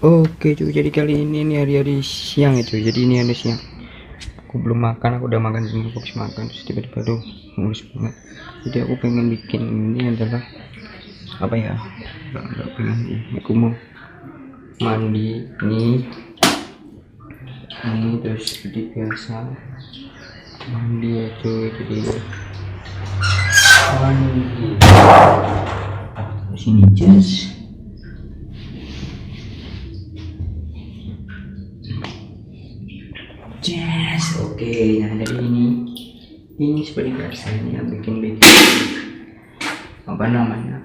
Oke cuy, jadi kali ini hari-hari siang ya cuy. Jadi ini hari siang. Aku belum makan, aku udah makan, belum habis makan. Terus tiba-tiba tuh mulus banget. Jadi aku pengen bikin ini adalah apa ya? Enggak pengen sih. Aku mau mandi ini terus seperti biasa mandi ya cuy. Jadi mandi. Terus ini jas. Oke, nah jadi ini seperti biasa ini yang bikin apa namanya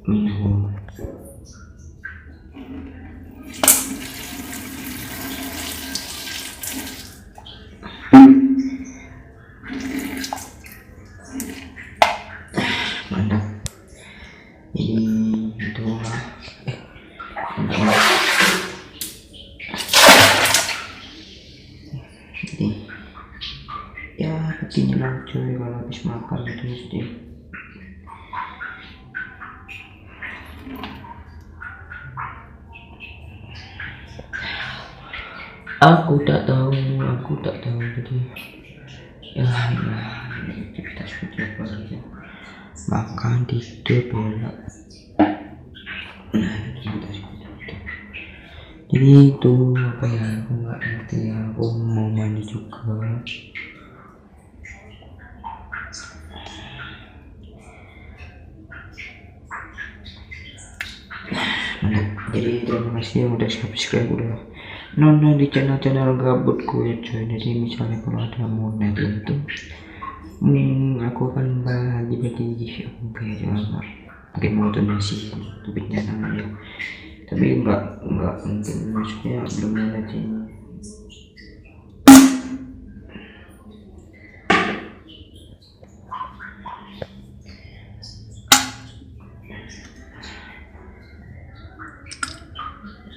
minum. Mantap. Ini itu jadi ya begini lah cuy, kalau habis makan itu mesti aku tak tahu jadi ya aktivitas seperti apa saja, makan tidur belok. Nah aktivitas seperti itu. Jadi itu apa ya, aku nggak ngerti ya, aku mau mandi juga. Jadi terima kasih yang udah subscribe, udah nonton di channel gabut gue cuy. Jadi misalnya kalau ada monet itu aku akan bagi oke ya, mungkin mau donasi tapi jangan ya, tapi enggak mungkin, maksudnya belum ada ini.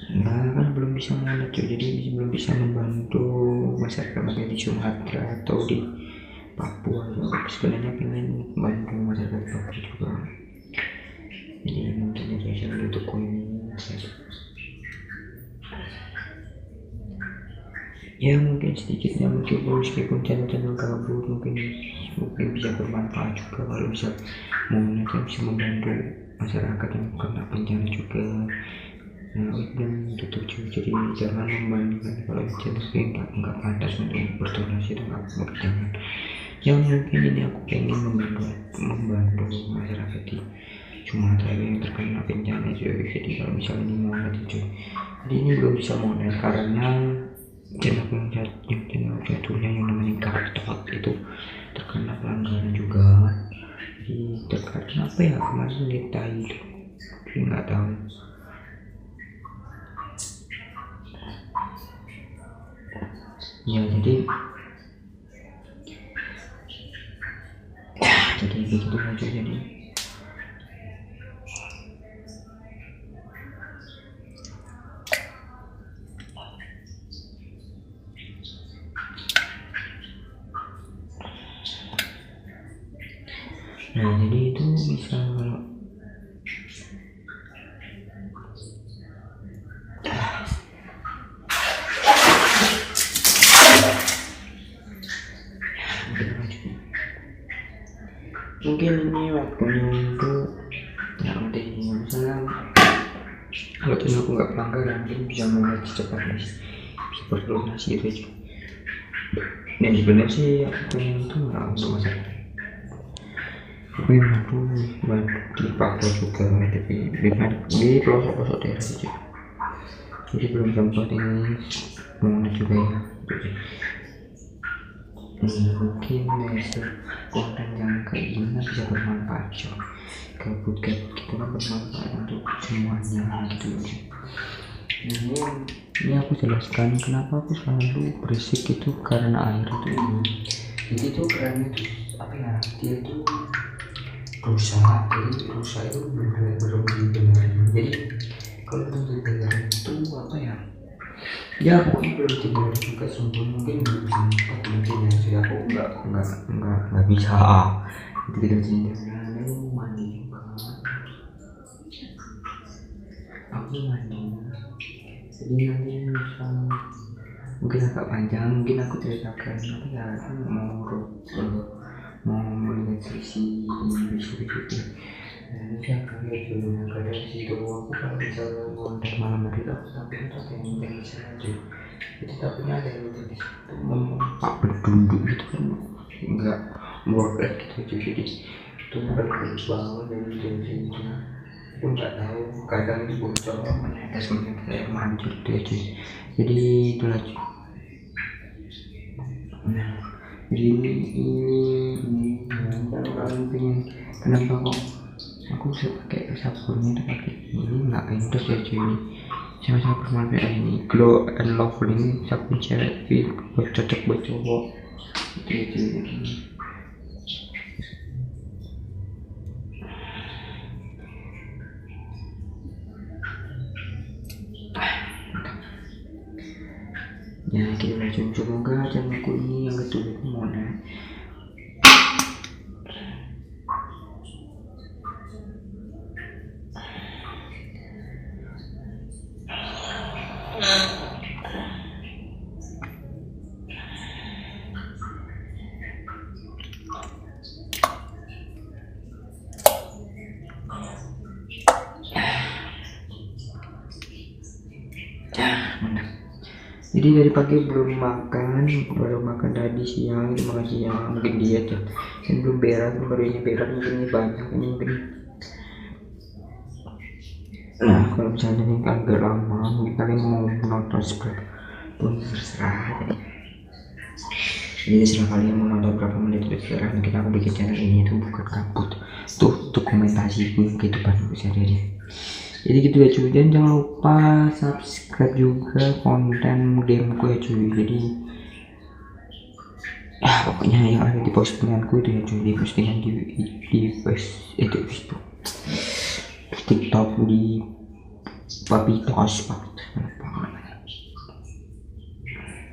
Nah kan belum bisa monet cuy, jadi belum bisa membantu masyarakat bagian di Sumatera atau di Papua. Sebenarnya pengen bantu masyarakat Papua juga, jadi mungkin dari channel YouTube ini ya mungkin sedikitnya, mungkin meskipun channel gabut mungkin bisa bermanfaat juga. Kalau bisa monet bisa membantu masyarakat yang kena bencana juga. Nah dan tutup juga, jadi jangan membandingkan kalau channel enggak pantas untuk berdonasi, dan enggak jangan. Yang mungkin ini aku pengen membantu masyarakat di Sumatera yang terkena bencana cuy. Jadi kalau misalnya ini monet cuy, jadi ini belum bisa monet karena channel jadulnya yang namanya Kartot itu terkena pelanggaran juga. Jadi terkena apa ya, kemarin kita itu nggak tahu. Ya jadi begitu aja. Jadi nah jadi itu bisa kalau mungkin ini waktunya untuk nanti misalnya kalau channel aku nggak pelanggaran, mungkin bisa mulai secepatnya, bisa berdonasi itu aja. Dan sebenarnya sih aku pengen itu nggak untuk masyarakat, aku pengen bantu di Papua juga, tapi di pelosok daerah aja. Jadi belum sempat ini mau juga ya. Mungkin besok konten yang kayak gini bisa bermanfaat coy. Gabut kita kan bermanfaat untuk semuanya gitu. Nah ini aku jelaskan kenapa aku selalu berisik itu karena air itu ini. Jadi itu karena itu apa ya, dia itu rusak. Jadi rusak itu belum dibenerin. Jadi kalau belum dibenerin itu apa ya pokoknya belum dibenerin juga sungguh, mungkin belum sempat mungkin ya. Jadi aku nggak bisa gitu jadi mandi juga. aku mandi, jadi nanti misal mungkin agak panjang, mungkin aku ceritakan nanti ya aku mau melihat sisi bisu-bisu. Nanti akan lihat dulu yang ada di situ. Aku kalau misalnya mau dari malam hari aku takutnya ada yang dari sana aja. Jadi takutnya ada yang dari situ mempak berduduk gitu kan, enggak worth gitu. Jadi itu berkelit banget dari sini. Aku nggak tahu kadang itu bocor menetes saya mancur itu aja. Jadi itulah. Nah, jadi ini kalau kalian pengen kenapa kok aku bisa pakai sabunnya itu pakai ini nggak endos ya cuy, ini sama-sama bermanfaat. Ini Glow and Lovely ini sabun cewek buat cocok buat cowok itu. Ya kita lanjut, semoga channel aku ini yang kedua itu mau naik. Jadi dari pagi belum makan, baru makan tadi siang, itu makan siang, mungkin diet ya. Dan belum berak, baru ini berak mungkin ini banyak ini mungkin. Nah kalau misalnya ini agak lama, mungkin kalian mau nonton seberapa pun terserah. Jadi terserah kalian mau nonton berapa menit itu terserah. Mungkin aku bikin channel ini itu bukan kabut, tuh dokumentasi kehidupan sehari-hari. Jadi gitu ya cuy, dan jangan lupa subscribe juga konten gameku ya cuy. Jadi ya pokoknya yang ada di postinganku itu ya cuy, di postingan di Facebook, TikTok, di Papitos.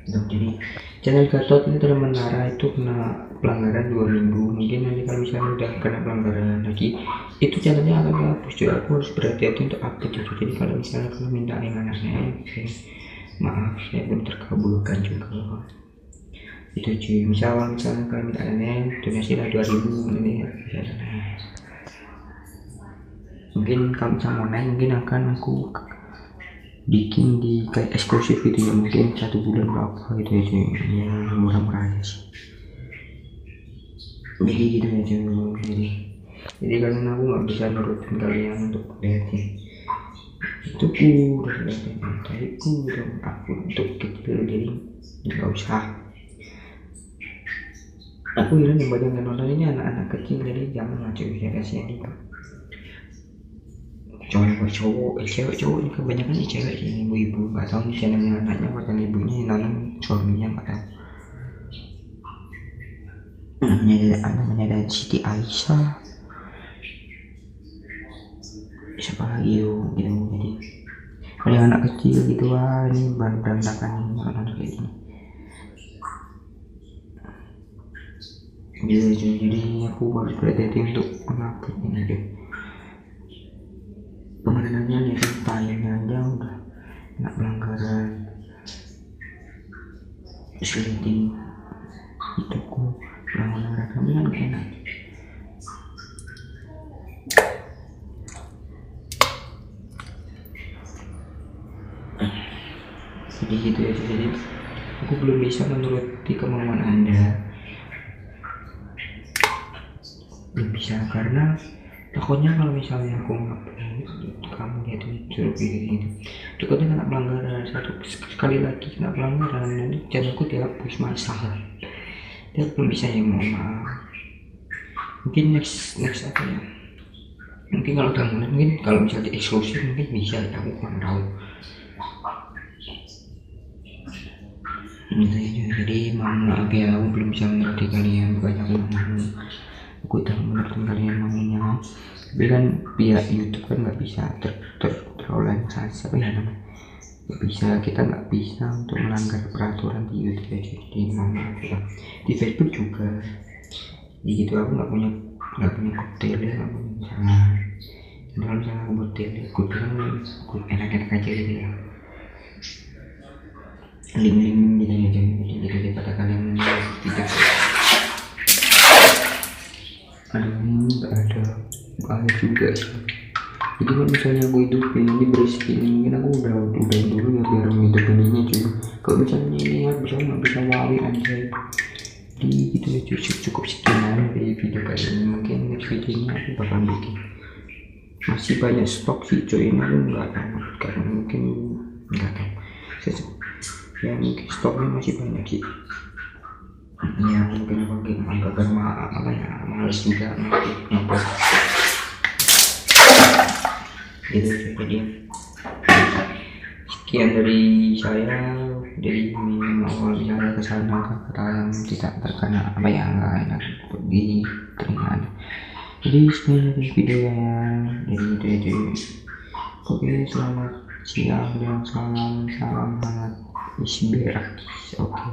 Jadi channel Gatot ini telah menara itu kena pelanggaran 2 minggu. Mungkin nanti kalau misalnya udah kena pelanggaran lagi, itu channelnya akan dihapus. Jadi aku harus berhati-hati untuk update itu. Jadi kalau misalnya kalian minta yang aneh-aneh, maaf saya belum terkabulkan juga itu cuy. Misalnya kalian minta aneh, donasi lah 2000 ini ya. Mungkin kalau misalnya mau naik, mungkin akan aku bikin di kayak eksklusif gitu ya, mungkin 1 bulan berapa gitu ya cuy, ya murah-murah aja sih. Jadi gitu ya cuy. Jadi karena aku nggak bisa nurutin kalian untuk lihatnya itu udah lihatin tadi udah aku untuk kecil, jadi nggak usah. Aku bilang yang banyak nonton ini anak-anak kecil, jadi jangan lah cuy, ya kasihan juga. Cowok cewek cowok kebanyakan cewek sih, ibu-ibu nggak tahu nih channelnya anaknya atau ibunya, nanam suaminya nggak tahu. Namanya ada Siti Aisyah, siapa lagi yuk gitu. Jadi paling anak kecil gitu lah, ini berantakan nih anak kayak gini gitu. Jadi aku harus berhati-hati untuk mengupload ini deh. Pemandangannya nih tayangannya aja udah kena pelanggaran, seliting hidupku pelanggaran kami kan enak. Jadi gitu ya, jadi aku belum bisa menuruti kemauan anda, belum bisa karena takutnya kalau misalnya aku ngupload kamu lihat suruh gitu, takutnya kena pelanggaran. Sekali lagi kena pelanggaran, nanti channelku dihapus masalah. Dia belum bisa ya, mohon maaf. Mungkin next apa ya, mungkin kalau udah mulai, mungkin kalau misalnya eksklusif mungkin bisa ya, aku kurang tahu gitu ya. Jadi maaf ya, aku belum bisa mengerti kalian, bukannya aku udah mengerti kalian maunya, tapi kan pihak YouTube kan nggak bisa terorganisasi apa ya namanya, nggak bisa, kita nggak bisa untuk melanggar peraturan di YouTube ya. Jadi maaf ya, di Facebook juga jadi gitu, aku nggak punya kotel ya, nggak punya misalnya kalau misalnya aku buat daily gue bilang enak-enak aja gitu ya, link-link gitu aja jadi daripada kalian tidak nggak ada bahaya juga sih. Jadi kalau misalnya aku hidupin ini berisik ini mungkin aku udah dulu ya biar hidupin ini cuy. Kalau misalnya ini ya nggak bisa wawi aja. Jadi gitu ya cuy, cukup sekian dari video kali ini. Mungkin next videonya aku bakal bikin masih banyak stok sih cuy, ini aku nggak tahu karena mungkin nggak tahu ya, mungkin stoknya masih banyak sih ya, mungkin agak males juga ngupload gitu. Jadi sekian dari saya, dari awal bicara ke sana kata yang tidak terkena apa yang nggak enak di telinga. Jadi sekian dari video yang jadi oke, selamat siang dan salam hangat isberakis. Oke.